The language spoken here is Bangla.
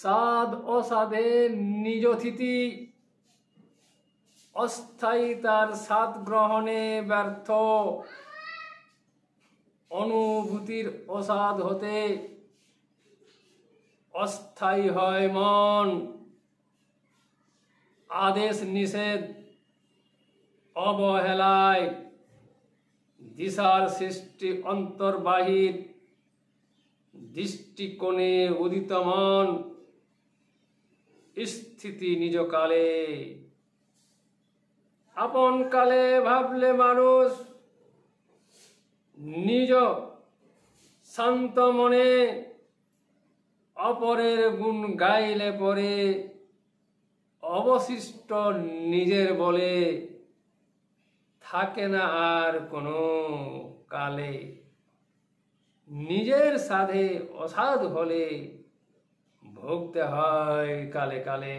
সাদ অসাধে নিজ থিতি, অস্থায়ী তার সাদ গ্রহণে ব্যর্থ, অনুভূতির অসাধ হতে অস্থায়ী হয় মন। আদেশ নিষেধ অবহেলায় দিশার সৃষ্টি অন্তর্বাহির দৃষ্টিকোণে উদিত মন। স্থিতি নিজ কালে, আপন কালে ভাবলে মানুষ নিজ শান্ত মনে, অপরের গুণ গাইলে পরে অবশিষ্ট নিজের বলে থাকে না আর কোনো কালে। নিজের সাধে অসাধ হলে ভুগতে হয় কালে কালে।